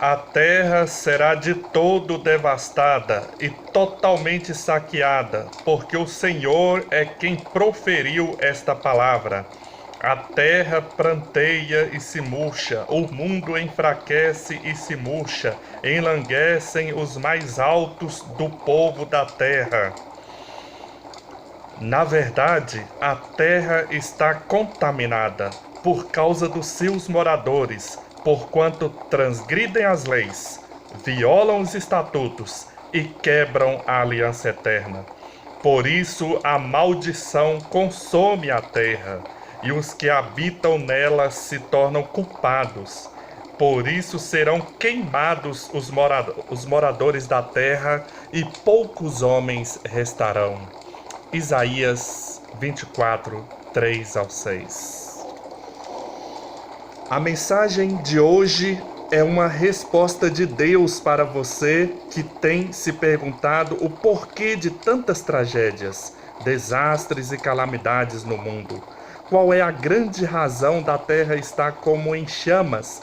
A terra será de todo devastada e totalmente saqueada, porque o Senhor é quem proferiu esta palavra. A terra pranteia e se murcha, o mundo enfraquece e se murcha, enlanguecem os mais altos do povo da terra. Na verdade, a terra está contaminada por causa dos seus moradores, porquanto transgridem as leis, violam os estatutos e quebram a aliança eterna. Por isso a maldição consome a terra, e os que habitam nela se tornam culpados. Por isso serão queimados os moradores da terra, e poucos homens restarão. Isaías 24, 3 ao 6. A mensagem de hoje é uma resposta de Deus para você que tem se perguntado o porquê de tantas tragédias, desastres e calamidades no mundo. Qual é a grande razão da terra estar como em chamas,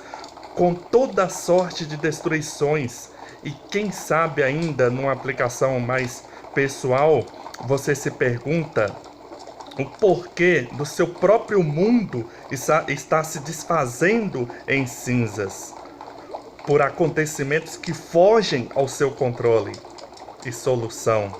com toda sorte de destruições? E quem sabe ainda, numa aplicação mais pessoal, você se pergunta o porquê do seu próprio mundo está se desfazendo em cinzas por acontecimentos que fogem ao seu controle e solução.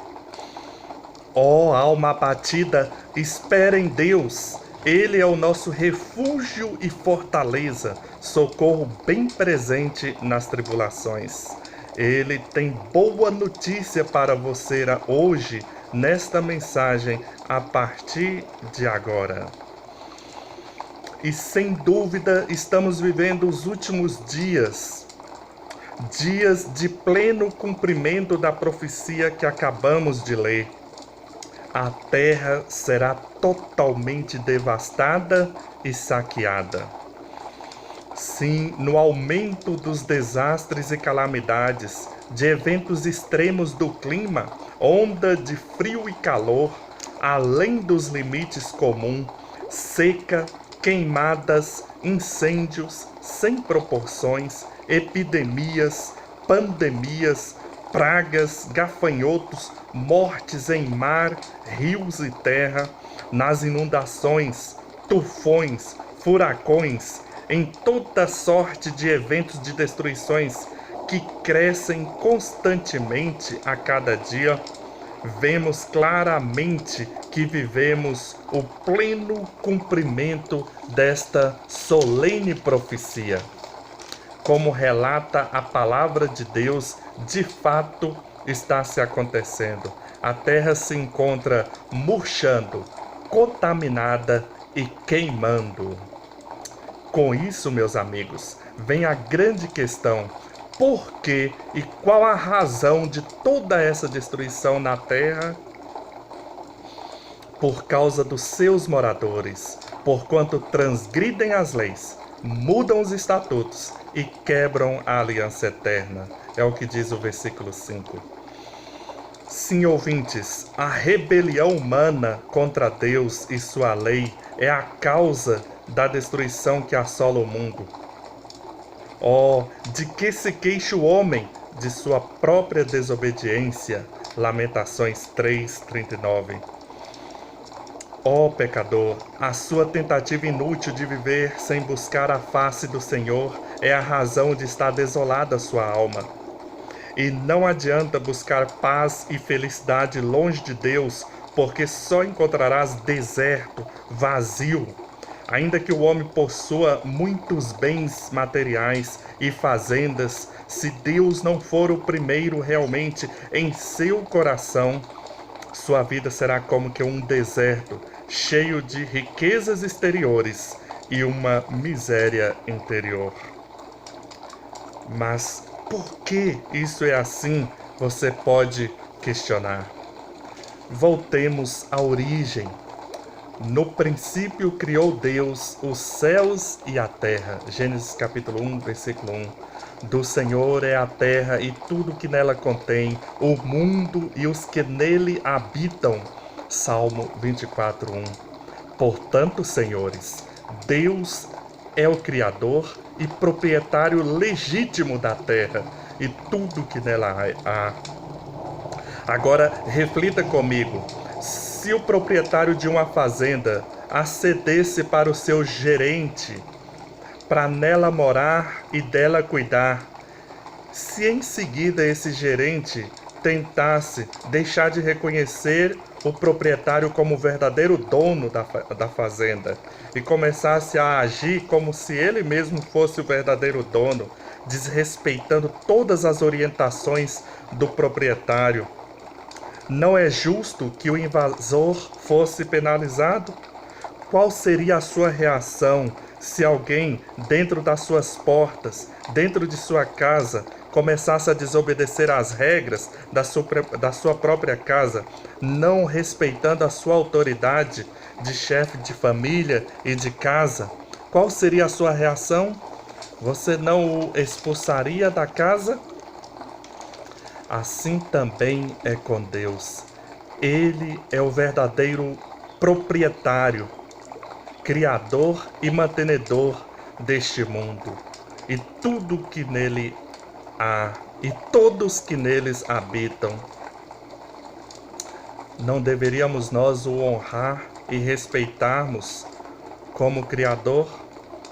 Ó alma abatida, espera em Deus. Ele é o nosso refúgio e fortaleza, socorro bem presente nas tribulações. Ele tem boa notícia para você hoje, nesta mensagem, a partir de agora. E sem dúvida estamos vivendo os últimos dias de pleno cumprimento da profecia que acabamos de ler. A terra será totalmente devastada e saqueada. Sim, no aumento dos desastres e calamidades, de eventos extremos do clima, onda de frio e calor, além dos limites comuns, seca, queimadas, incêndios sem proporções, epidemias, pandemias, pragas, gafanhotos, mortes em mar, rios e terra, nas inundações, tufões, furacões, em toda sorte de eventos de destruições que crescem constantemente a cada dia, vemos claramente que vivemos o pleno cumprimento desta solene profecia. Como relata a palavra de Deus, de fato está se acontecendo. A terra se encontra murchando, contaminada e queimando. Com isso, meus amigos, vem a grande questão: por que e qual a razão de toda essa destruição na terra? Por causa dos seus moradores, porquanto transgridem as leis, mudam os estatutos e quebram a aliança eterna. É o que diz o versículo 5. Sim, ouvintes, a rebelião humana contra Deus e sua lei é a causa da destruição que assola o mundo. Oh, de que se queixa o homem? De sua própria desobediência. Lamentações 3:39. Ó pecador, a sua tentativa inútil de viver sem buscar a face do Senhor é a razão de estar desolada a sua alma. E não adianta buscar paz e felicidade longe de Deus, porque só encontrarás deserto, vazio. Ainda que o homem possua muitos bens materiais e fazendas, se Deus não for o primeiro realmente em seu coração, sua vida será como que um deserto, cheio de riquezas exteriores e uma miséria interior. Mas por que isso é assim? Você pode questionar. Voltemos à origem. No princípio criou Deus os céus e a terra. Gênesis capítulo 1, versículo 1. Do Senhor é a terra e tudo que nela contém, o mundo e os que nele habitam. Salmo 24, 1. Portanto, senhores, Deus é o Criador e proprietário legítimo da terra e tudo que nela há. Agora, reflita comigo. Se o proprietário de uma fazenda acedesse para o seu gerente para nela morar e dela cuidar, se em seguida esse gerente tentasse deixar de reconhecer o proprietário como o verdadeiro dono da fazenda e começasse a agir como se ele mesmo fosse o verdadeiro dono, desrespeitando todas as orientações do proprietário, não é justo que o invasor fosse penalizado? Qual seria a sua reação se alguém, dentro das suas portas, dentro de sua casa, começasse a desobedecer às regras da sua própria casa, não respeitando a sua autoridade de chefe de família e de casa? Qual seria a sua reação? Você não o expulsaria da casa? Assim também é com Deus. Ele é o verdadeiro proprietário, criador e mantenedor deste mundo, e tudo que nele há, e todos que neles habitam. Não deveríamos nós o honrar e respeitarmos como criador,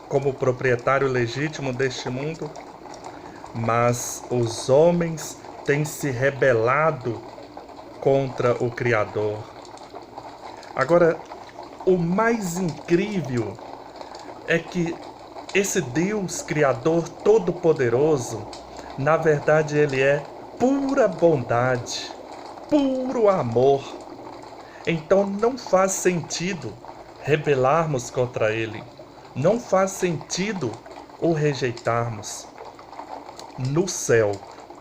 como proprietário legítimo deste mundo? Mas os homens têm se rebelado contra o Criador. Agora, o mais incrível é que esse Deus Criador Todo-Poderoso, na verdade, ele é pura bondade, puro amor. Então não faz sentido rebelarmos contra ele, não faz sentido o rejeitarmos. No céu,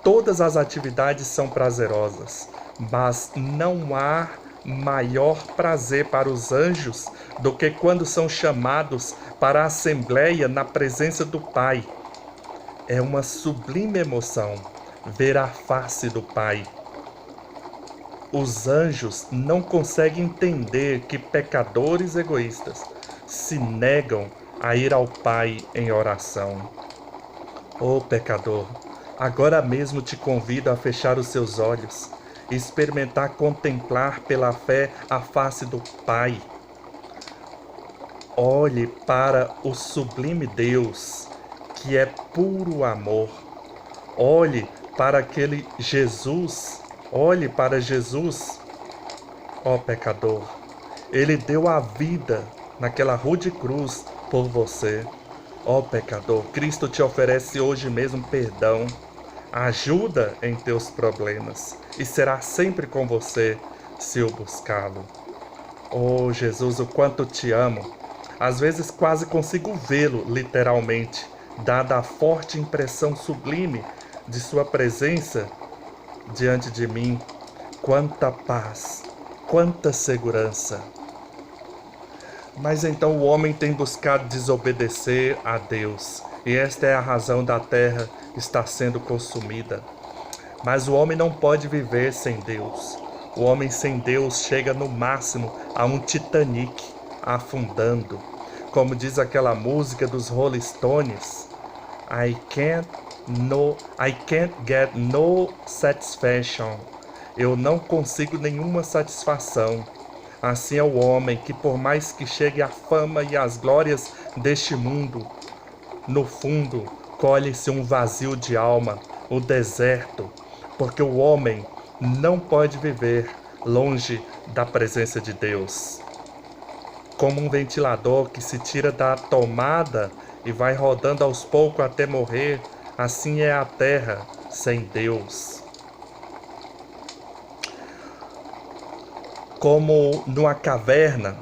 todas as atividades são prazerosas, mas não há maior prazer para os anjos do que quando são chamados para a assembleia na presença do Pai. É uma sublime emoção ver a face do Pai. Os anjos não conseguem entender que pecadores egoístas se negam a ir ao Pai em oração. Ô pecador, agora mesmo te convido a fechar os seus olhos e experimentar contemplar pela fé a face do Pai. Olhe para o sublime Deus, que é puro amor. Olhe para aquele Jesus, olhe para Jesus, ó pecador. Ele deu a vida naquela rude cruz por você. Ó pecador, Cristo te oferece hoje mesmo perdão, ajuda em teus problemas e será sempre com você se o buscá-lo. Oh Jesus, o quanto te amo. Às vezes quase consigo vê-lo literalmente, dada a forte impressão sublime de sua presença diante de mim. Quanta paz, quanta segurança. Mas então o homem tem buscado desobedecer a Deus, e esta é a razão da terra estar sendo consumida. Mas o homem não pode viver sem Deus. O homem sem Deus chega no máximo a um Titanic afundando. Como diz aquela música dos Rolling Stones, I can't get no satisfaction. Eu não consigo nenhuma satisfação. Assim é o homem que, por mais que chegue à fama e às glórias deste mundo, no fundo colhe-se um vazio de alma, o deserto, porque o homem não pode viver longe da presença de Deus. Como um ventilador que se tira da tomada e vai rodando aos poucos até morrer, assim é a terra sem Deus. Como numa caverna,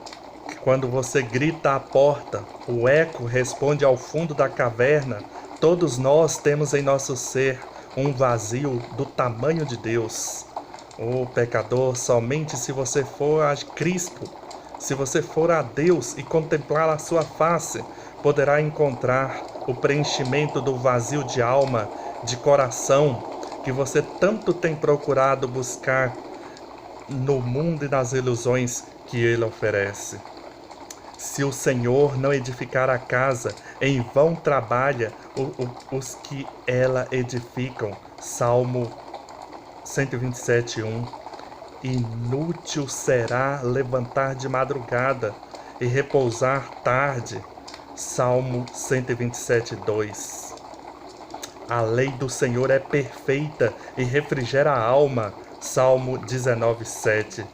quando você grita à porta, o eco responde ao fundo da caverna. Todos nós temos em nosso ser um vazio do tamanho de Deus. Ô pecador, somente se você for a Cristo, se você for a Deus e contemplar a sua face, poderá encontrar o preenchimento do vazio de alma, de coração, que você tanto tem procurado buscar no mundo e nas ilusões que ele oferece. Se o Senhor não edificar a casa, em vão trabalha os que ela edificam. Salmo 127:1. Inútil será levantar de madrugada e repousar tarde. Salmo 127:2. A lei do Senhor é perfeita e refrigera a alma. Salmo 19:7.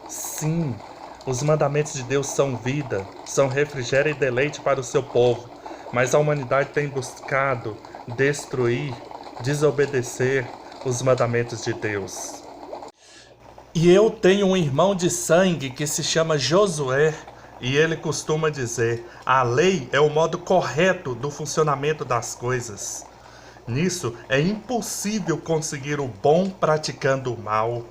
Sim, os mandamentos de Deus são vida, são refrigério e deleite para o seu povo, mas a humanidade tem buscado destruir, desobedecer os mandamentos de Deus. E eu tenho um irmão de sangue que se chama Josué, e ele costuma dizer: a lei é o modo correto do funcionamento das coisas. Nisso é impossível conseguir o bom praticando o mal,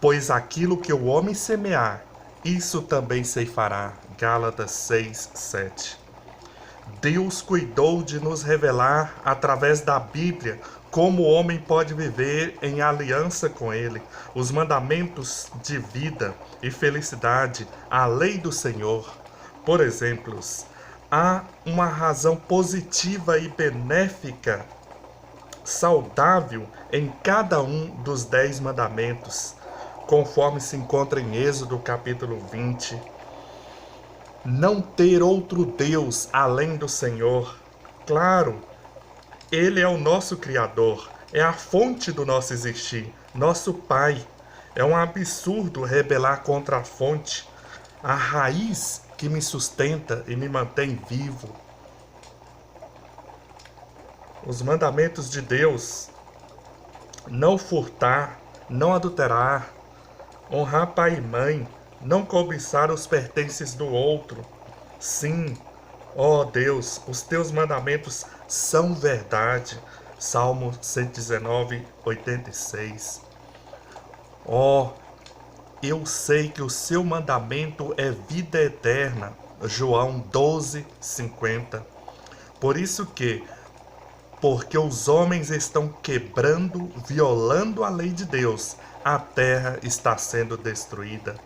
pois aquilo que o homem semear, isso também ceifará. Gálatas 6:7. Deus cuidou de nos revelar através da Bíblia como o homem pode viver em aliança com Ele, os mandamentos de vida e felicidade, a lei do Senhor. Por exemplo, há uma razão positiva e benéfica, saudável em cada um dos 10 mandamentos, conforme se encontra em Êxodo capítulo 20. Não ter outro Deus além do Senhor. Claro, Ele é o nosso Criador, é a fonte do nosso existir, nosso Pai. É um absurdo rebelar contra a fonte, a raiz que me sustenta e me mantém vivo. Os mandamentos de Deus: não furtar, não adulterar, honrar pai e mãe, não cobiçar os pertences do outro. Sim, ó Deus, os teus mandamentos são verdade. Salmo 119:86. Ó, eu sei que o seu mandamento é vida eterna. João 12:50. Por isso que, porque os homens estão quebrando, violando a lei de Deus, a terra está sendo destruída.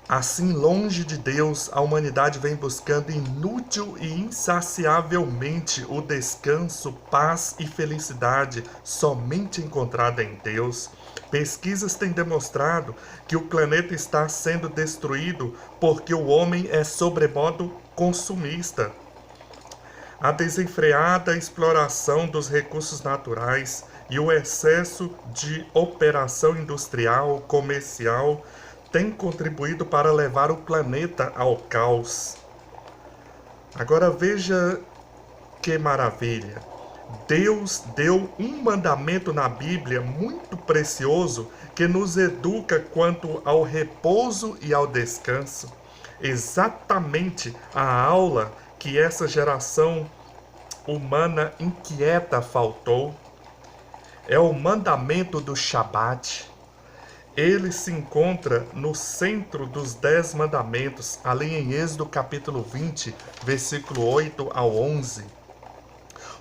Assim, longe de Deus, a humanidade vem buscando inútil e insaciavelmente o descanso, paz e felicidade somente encontrada em Deus. Pesquisas têm demonstrado que o planeta está sendo destruído porque o homem é sobremodo consumista. A desenfreada exploração dos recursos naturais e o excesso de operação industrial, comercial, tem contribuído para levar o planeta ao caos. Agora veja que maravilha. Deus deu um mandamento na Bíblia muito precioso que nos educa quanto ao repouso e ao descanso. Exatamente a aula que essa geração humana inquieta faltou. É o mandamento do Shabat. Ele se encontra no centro dos 10 mandamentos, ali em Êxodo capítulo 20, versículo 8 ao 11.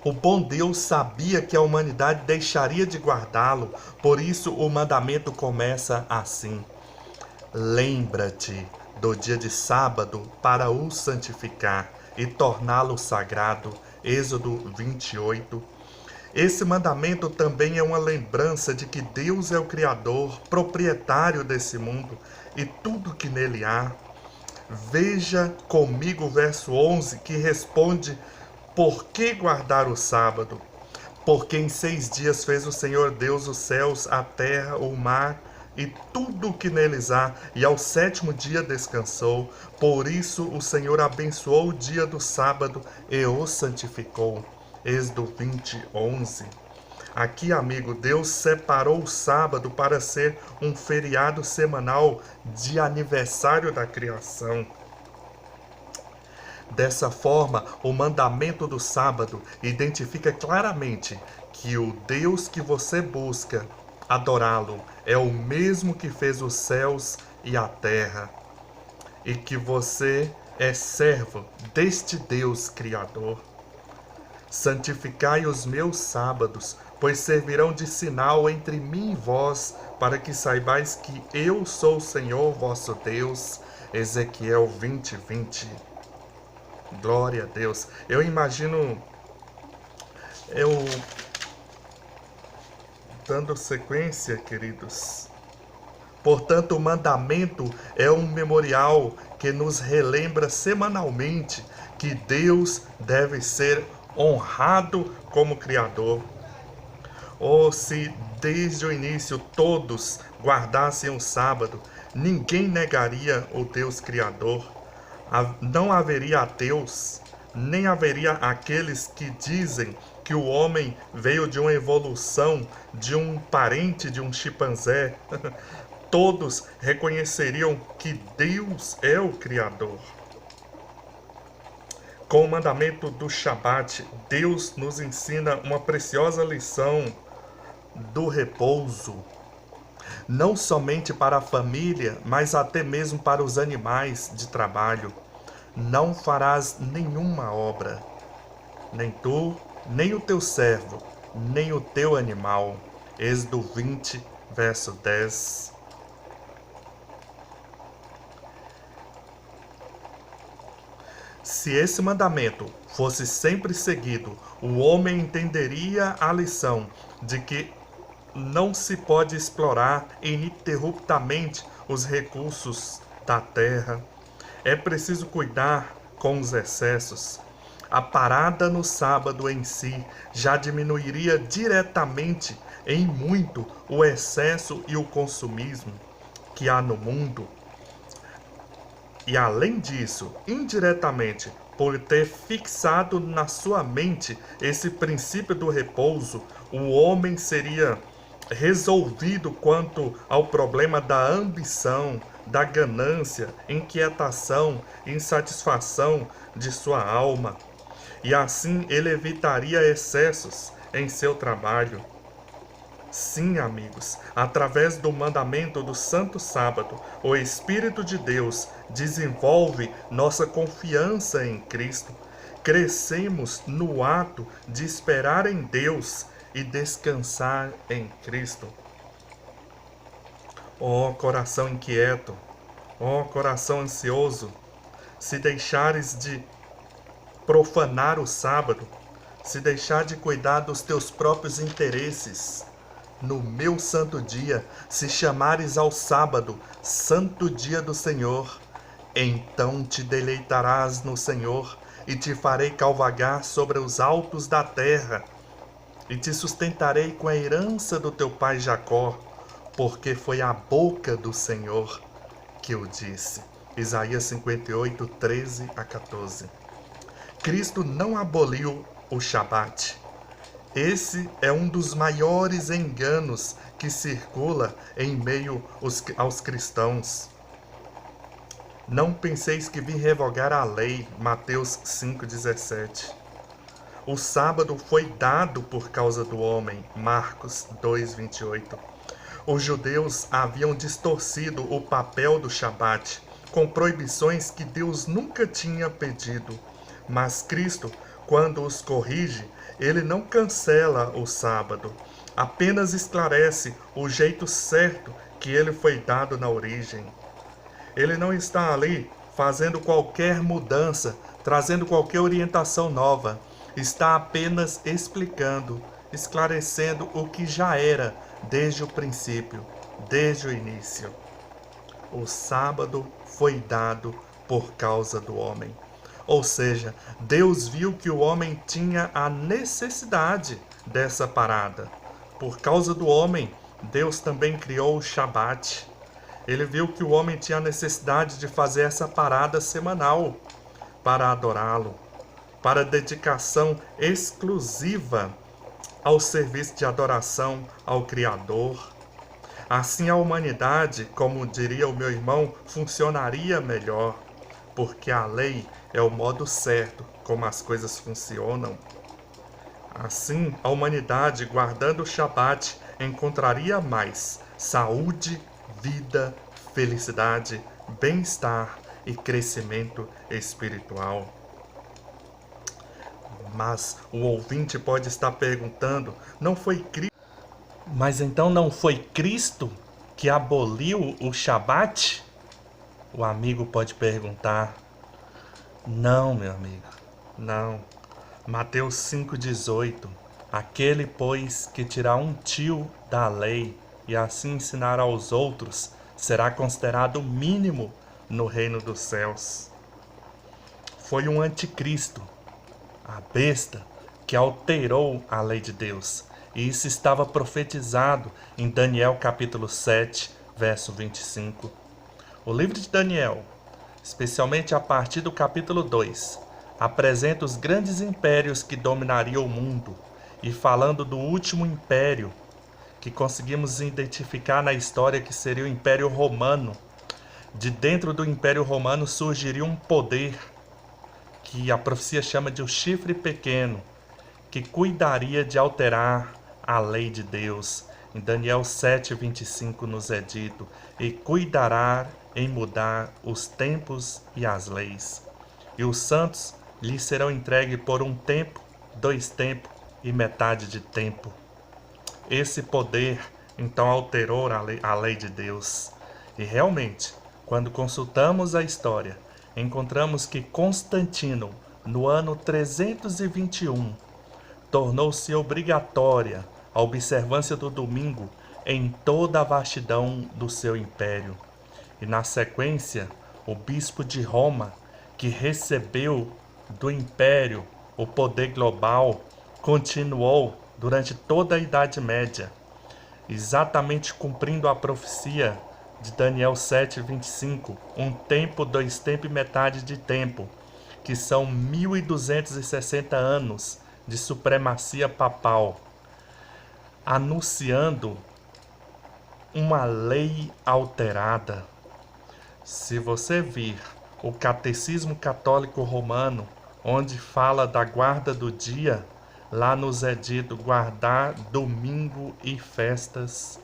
O bom Deus sabia que a humanidade deixaria de guardá-lo, por isso o mandamento começa assim: lembra-te do dia de sábado para o santificar e torná-lo sagrado. Êxodo 28. Esse mandamento também é uma lembrança de que Deus é o Criador, proprietário desse mundo e tudo que nele há. Veja comigo o verso 11, que responde: por que guardar o sábado? Porque em 6 dias fez o Senhor Deus os céus, a terra, o mar e tudo o que neles há, e ao 7º dia descansou. Por isso o Senhor abençoou o dia do sábado e o santificou. Êxodo 20:11. Aqui, amigo, Deus separou o sábado para ser um feriado semanal de aniversário da criação. Dessa forma, o mandamento do sábado identifica claramente que o Deus que você busca adorá-lo é o mesmo que fez os céus e a terra, e que você é servo deste Deus Criador. Santificai os meus sábados, pois servirão de sinal entre mim e vós, para que saibais que eu sou o Senhor vosso Deus. Ezequiel 20:20. Glória a Deus. Eu imagino eu dando sequência, queridos. Portanto, o mandamento é um memorial que nos relembra semanalmente que Deus deve ser honrado como Criador. Oh, se desde o início todos guardassem o sábado, ninguém negaria o Deus Criador. Não haveria ateus, nem haveria aqueles que dizem que o homem veio de uma evolução de um parente de um chimpanzé. Todos reconheceriam que Deus é o Criador. Com o mandamento do Shabat, Deus nos ensina uma preciosa lição do repouso, não somente para a família, mas até mesmo para os animais de trabalho. Não farás nenhuma obra, nem tu, nem o teu servo, nem o teu animal. Êxodo 20, verso 10. Se esse mandamento fosse sempre seguido, o homem entenderia a lição de que não se pode explorar ininterruptamente os recursos da terra. É preciso cuidar com os excessos. A parada no sábado em si já diminuiria diretamente em muito o excesso e o consumismo que há no mundo. E além disso, indiretamente, por ter fixado na sua mente esse princípio do repouso, o homem seria resolvido quanto ao problema da ambição, da ganância, inquietação, insatisfação de sua alma. E assim ele evitaria excessos em seu trabalho. Sim, amigos, através do mandamento do Santo Sábado, o Espírito de Deus desenvolve nossa confiança em Cristo. Crescemos no ato de esperar em Deus e descansar em Cristo. Ó coração inquieto, ó coração ansioso, se deixares de profanar o sábado, se deixar de cuidar dos teus próprios interesses, no meu santo dia, se chamares ao sábado, santo dia do Senhor, então te deleitarás no Senhor e te farei cavalgar sobre os altos da terra e te sustentarei com a herança do teu pai Jacó, porque foi a boca do Senhor que o disse. Isaías 58, 13 a 14. Cristo não aboliu o Shabat. Esse é um dos maiores enganos que circula em meio aos cristãos. Não penseis que vim revogar a lei, Mateus 5,17. O sábado foi dado por causa do homem, Marcos 2,28. Os judeus haviam distorcido o papel do Shabat, com proibições que Deus nunca tinha pedido. Mas Cristo, quando os corrige, ele não cancela o sábado, apenas esclarece o jeito certo que ele foi dado na origem. Ele não está ali fazendo qualquer mudança, trazendo qualquer orientação nova. Está apenas explicando, esclarecendo o que já era desde o princípio, desde o início. O sábado foi dado por causa do homem. Ou seja, Deus viu que o homem tinha a necessidade dessa parada. Por causa do homem, Deus também criou o Shabat. Ele viu que o homem tinha a necessidade de fazer essa parada semanal para adorá-lo, para dedicação exclusiva ao serviço de adoração ao Criador. Assim a humanidade, como diria o meu irmão, funcionaria melhor, porque a lei é o modo certo como as coisas funcionam. Assim, a humanidade, guardando o Shabat, encontraria mais saúde, vida, felicidade, bem-estar e crescimento espiritual. Mas o ouvinte pode estar perguntando, não foi Cristo? Mas então não foi Cristo que aboliu o Shabat? O amigo pode perguntar: não, meu amigo, não. Mateus 5,18. Aquele, pois, que tirar um tio da lei e assim ensinar aos outros, será considerado mínimo no reino dos céus. Foi um anticristo, a besta, que alterou a lei de Deus. E isso estava profetizado em Daniel capítulo 7, verso 25. O livro de Daniel, especialmente a partir do capítulo 2, apresenta os grandes impérios que dominariam o mundo. E falando do último império, que conseguimos identificar na história que seria o Império Romano, de dentro do Império Romano surgiria um poder que a profecia chama de o chifre pequeno, que cuidaria de alterar a lei de Deus. Em Daniel 7,25 nos é dito: e cuidará em mudar os tempos e as leis. E os santos lhes serão entregues por um tempo, 2 tempos e metade de tempo. Esse poder então alterou a lei de Deus. E realmente, quando consultamos a história, encontramos que Constantino, no ano 321, tornou-se obrigatória a observância do domingo em toda a vastidão do seu império. E na sequência, o bispo de Roma, que recebeu do império o poder global, continuou durante toda a Idade Média, exatamente cumprindo a profecia de Daniel 7,25, um tempo, 2 tempos e metade de tempo, que são 1260 anos de supremacia papal, anunciando uma lei alterada. Se você vir o Catecismo Católico Romano, onde fala da guarda do dia, lá nos é dito guardar domingo e festas.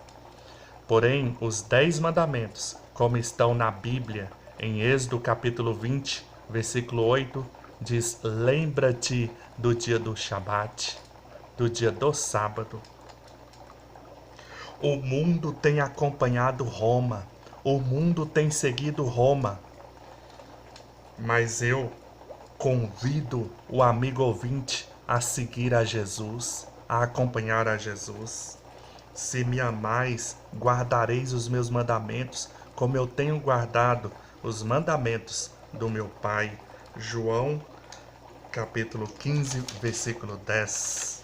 Porém, os 10 mandamentos, como estão na Bíblia, em Êxodo capítulo 20, versículo 8, diz: lembra-te do dia do Shabat, do dia do sábado. O mundo tem acompanhado Roma, o mundo tem seguido Roma, mas eu convido o amigo ouvinte a seguir a Jesus, a acompanhar a Jesus. Se me amais, guardareis os meus mandamentos, como eu tenho guardado os mandamentos do meu Pai. João, capítulo 15, versículo 10.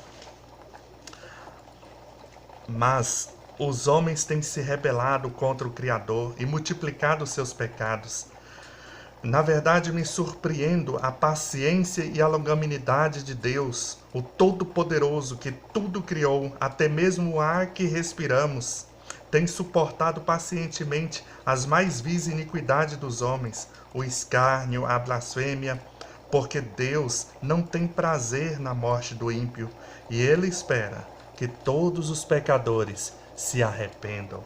Mas os homens têm se rebelado contra o Criador e multiplicado seus pecados. Na verdade, me surpreendo a paciência e a longanimidade de Deus, o Todo-Poderoso que tudo criou, até mesmo o ar que respiramos. Tem suportado pacientemente as mais vis iniquidades dos homens, o escárnio, a blasfêmia, porque Deus não tem prazer na morte do ímpio, e Ele espera que todos os pecadores se arrependam.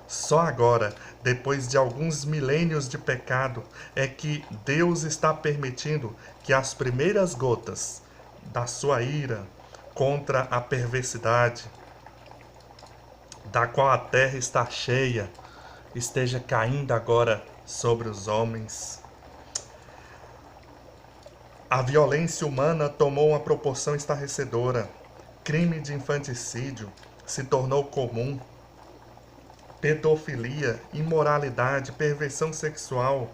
Só agora, depois de alguns milênios de pecado, é que Deus está permitindo que as primeiras gotas da sua ira contra a perversidade, da qual a terra está cheia, esteja caindo agora sobre os homens. A violência humana tomou uma proporção estarrecedora. Crime de infanticídio se tornou comum. Pedofilia, imoralidade, perversão sexual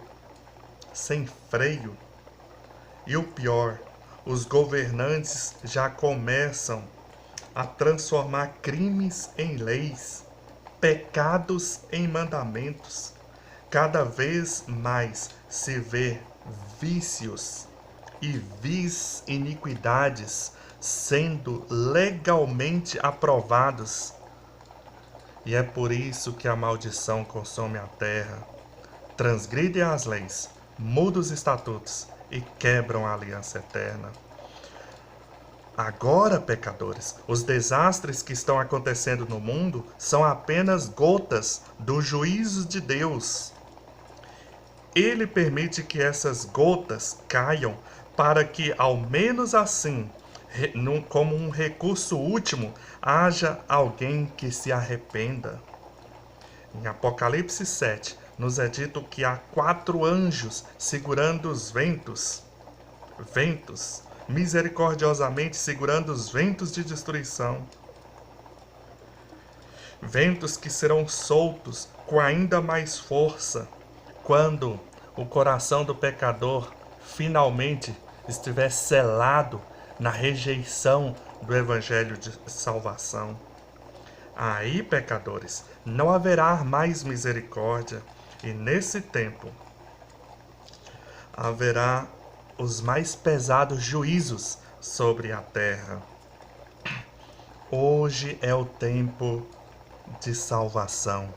sem freio. E o pior, os governantes já começam a transformar crimes em leis, pecados em mandamentos. Cada vez mais se vê vícios e vis iniquidades sendo legalmente aprovados. E é por isso que a maldição consome a terra. Transgridem as leis, mudam os estatutos e quebram a aliança eterna. Agora, pecadores, os desastres que estão acontecendo no mundo são apenas gotas do juízo de Deus. Ele permite que essas gotas caiam para que, ao menos assim, como um recurso último, haja alguém que se arrependa. Em Apocalipse 7, nos é dito que há 4 anjos segurando os ventos, misericordiosamente segurando os ventos de destruição. Ventos que serão soltos com ainda mais força quando o coração do pecador finalmente estiver selado na rejeição do evangelho de salvação. Aí, pecadores, não haverá mais misericórdia, e nesse tempo haverá os mais pesados juízos sobre a terra. Hoje é o tempo de salvação.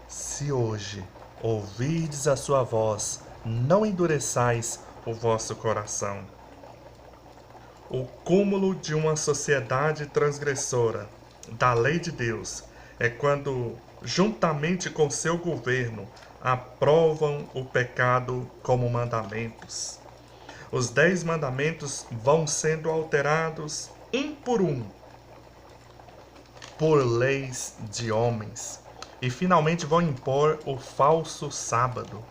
Se hoje ouvirdes a sua voz, não endureçais o vosso coração. O cúmulo de uma sociedade transgressora da lei de Deus é quando, juntamente com seu governo, aprovam o pecado como mandamentos. Os 10 mandamentos vão sendo alterados um por leis de homens, e finalmente vão impor o falso sábado.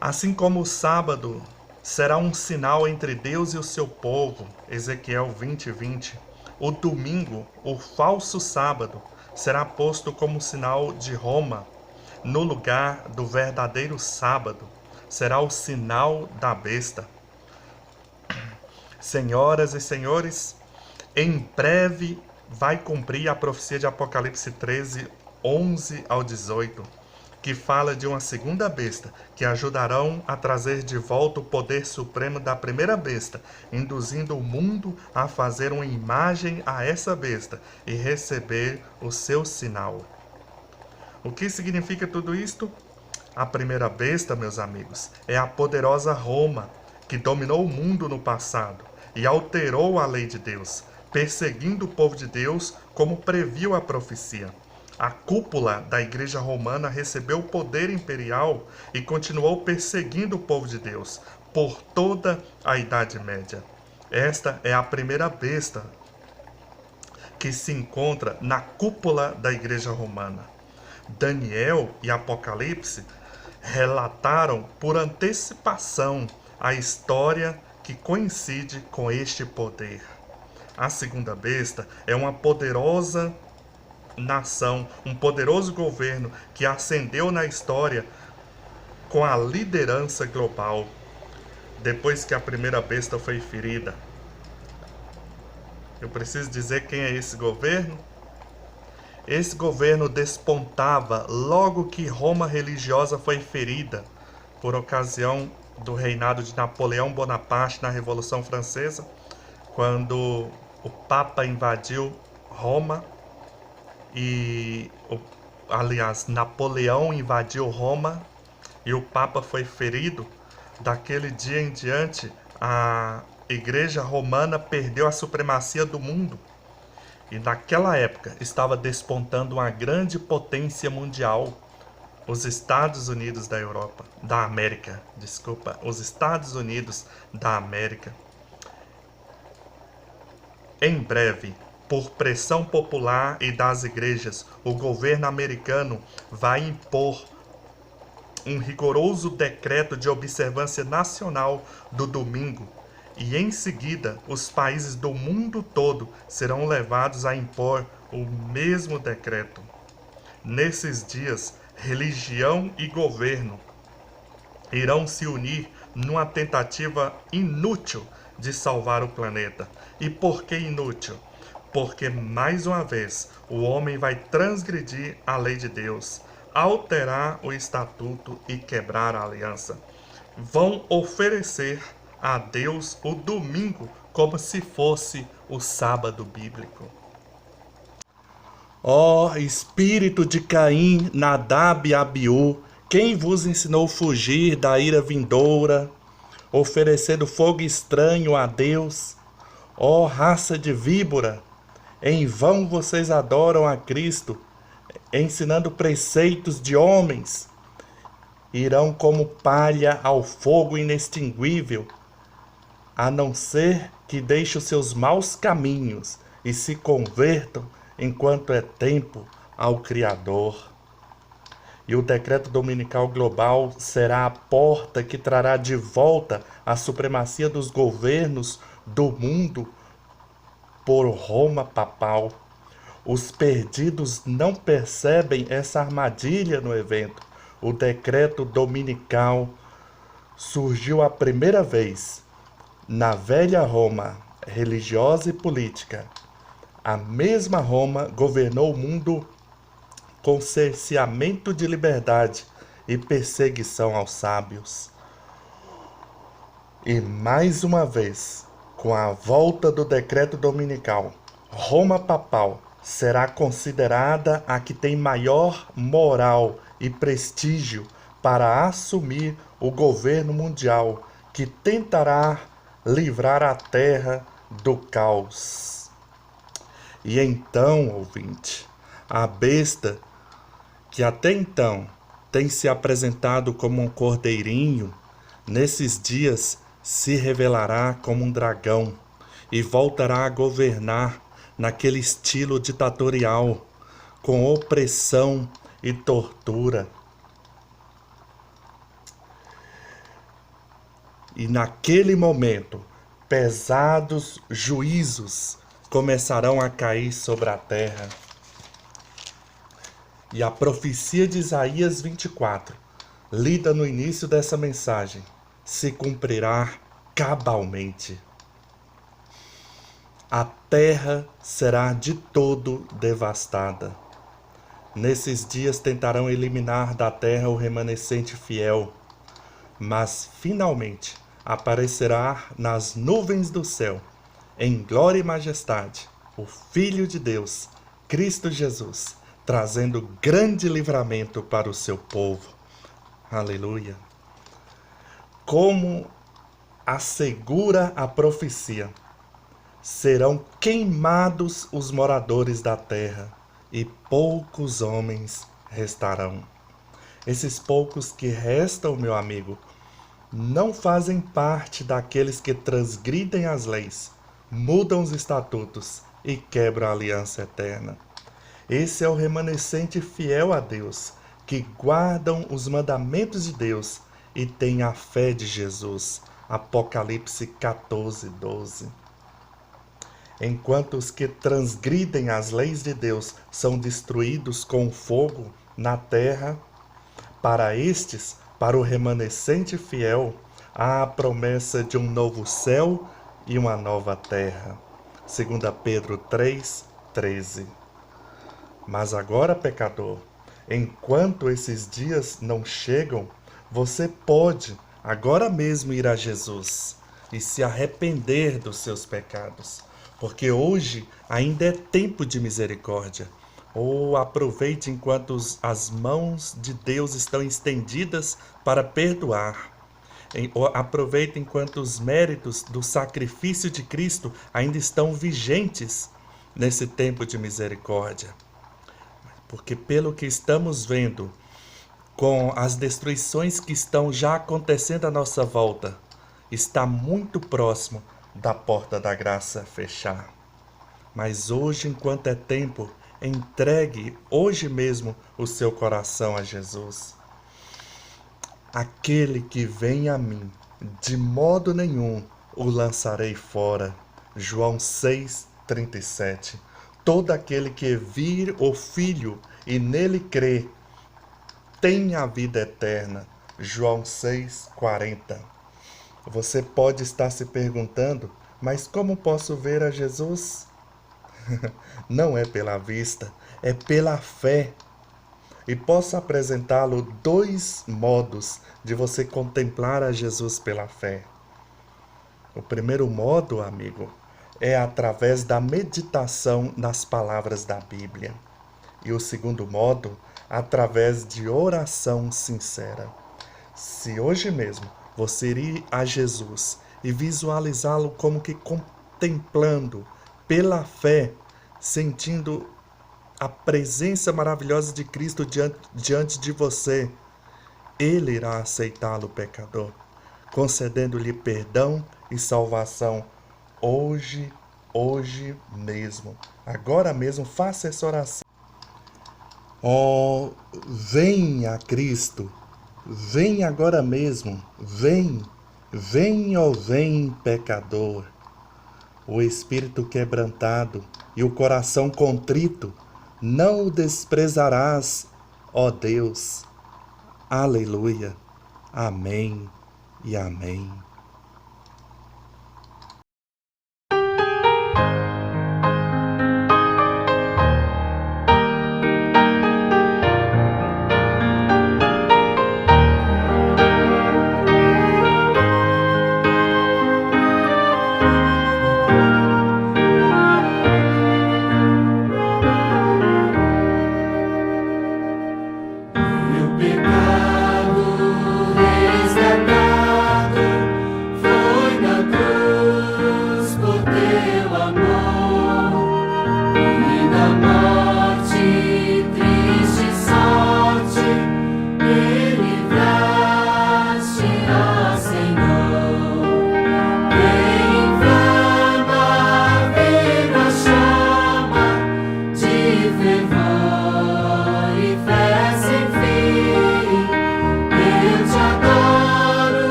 Assim como o sábado será um sinal entre Deus e o seu povo, Ezequiel 20:20, o domingo, o falso sábado, será posto como sinal de Roma, no lugar do verdadeiro sábado, será o sinal da besta. Senhoras e senhores, em breve vai cumprir a profecia de Apocalipse 13, 11 ao 18, que fala de uma segunda besta, que ajudarão a trazer de volta o poder supremo da primeira besta, induzindo o mundo a fazer uma imagem a essa besta e receber o seu sinal. O que significa tudo isto? A primeira besta, meus amigos, é a poderosa Roma, que dominou o mundo no passado e alterou a lei de Deus, perseguindo o povo de Deus como previu a profecia. A cúpula da Igreja Romana recebeu o poder imperial e continuou perseguindo o povo de Deus por toda a Idade Média. Esta é a primeira besta que se encontra na cúpula da Igreja Romana. Daniel e Apocalipse relataram por antecipação a história que coincide com este poder. A segunda besta é uma poderosa nação, um poderoso governo que ascendeu na história com a liderança global, depois que a primeira besta foi ferida. Eu preciso dizer quem é esse governo? Esse governo despontava logo que Roma religiosa foi ferida por ocasião do reinado de Napoleão Bonaparte na Revolução Francesa, quando o Papa invadiu Roma Napoleão invadiu Roma e o Papa foi ferido. Daquele dia em diante, a Igreja Romana perdeu a supremacia do mundo. E naquela época estava despontando uma grande potência mundial, os Estados Unidos da América. Os Estados Unidos da América. Em breve, por pressão popular e das igrejas, o governo americano vai impor um rigoroso decreto de observância nacional do domingo, e em seguida os países do mundo todo serão levados a impor o mesmo decreto. Nesses dias, religião e governo irão se unir numa tentativa inútil de salvar o planeta. E por que inútil? Porque, mais uma vez, o homem vai transgredir a lei de Deus, alterar o estatuto e quebrar a aliança. Vão oferecer a Deus o domingo como se fosse o sábado bíblico. Ó espírito de Caim, Nadab e Abiú, quem vos ensinou fugir da ira vindoura, oferecendo fogo estranho a Deus? Ó raça de víbora, em vão vocês adoram a Cristo, ensinando preceitos de homens. Irão como palha ao fogo inextinguível, a não ser que deixem os seus maus caminhos e se convertam enquanto é tempo, ao Criador. E o decreto dominical global será a porta que trará de volta a supremacia dos governos do mundo por Roma papal. Os perdidos não percebem essa armadilha no evento. O decreto dominical surgiu a primeira vez na velha Roma, religiosa e política. A mesma Roma governou o mundo com cerceamento de liberdade e perseguição aos sábios. E mais uma vez, com a volta do decreto dominical, Roma papal será considerada a que tem maior moral e prestígio para assumir o governo mundial, que tentará livrar a terra do caos. E então, ouvinte, a besta que até então tem se apresentado como um cordeirinho, nesses dias se revelará como um dragão e voltará a governar naquele estilo ditatorial, com opressão e tortura. E naquele momento, pesados juízos começarão a cair sobre a terra. E a profecia de Isaías 24, lida no início dessa mensagem, se cumprirá cabalmente. A terra será de todo devastada. Nesses dias tentarão eliminar da terra o remanescente fiel, mas finalmente aparecerá nas nuvens do céu, em glória e majestade, o Filho de Deus, Cristo Jesus, trazendo grande livramento para o seu povo. Aleluia! Como assegura a profecia, serão queimados os moradores da terra, e poucos homens restarão. Esses poucos que restam, meu amigo, não fazem parte daqueles que transgridem as leis, mudam os estatutos e quebram a aliança eterna. Esse é o remanescente fiel a Deus, que guardam os mandamentos de Deus e têm a fé de Jesus. Apocalipse 14, 12. Enquanto os que transgridem as leis de Deus são destruídos com fogo na terra, para o remanescente fiel, há a promessa de um novo céu e uma nova terra. 2 Pedro 3, 13. Mas agora, pecador, enquanto esses dias não chegam, você pode agora mesmo ir a Jesus e se arrepender dos seus pecados, porque hoje ainda é tempo de misericórdia. Aproveite enquanto as mãos de Deus estão estendidas para perdoar. Aproveite enquanto os méritos do sacrifício de Cristo ainda estão vigentes nesse tempo de misericórdia. Porque pelo que estamos vendo, com as destruições que estão já acontecendo à nossa volta, está muito próximo da porta da graça fechar. Mas hoje, enquanto é tempo, entregue hoje mesmo o seu coração a Jesus. Aquele que vem a mim, de modo nenhum o lançarei fora. João 6,37. Todo aquele que vir o Filho e nele crê, tem a vida eterna. João 6,40. Você pode estar se perguntando, mas como posso ver a Jesus? Não é pela vista, é pela fé. E posso apresentá-lo 2 modos de você contemplar a Jesus pela fé. O primeiro modo, amigo, é através da meditação nas palavras da Bíblia. E o segundo modo, através de oração sincera. Se hoje mesmo você ir a Jesus e visualizá-lo como que contemplando pela fé, sentindo a presença maravilhosa de Cristo diante de você, Ele irá aceitá-lo, pecador, concedendo-lhe perdão e salvação hoje mesmo. Agora mesmo, faça essa oração. Oh, vem a Cristo, vem agora mesmo, vem, vem, ó vem, pecador. O espírito quebrantado e o coração contrito, não o desprezarás, ó Deus. Aleluia. Amém e amém.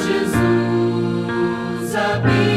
Jesus habita.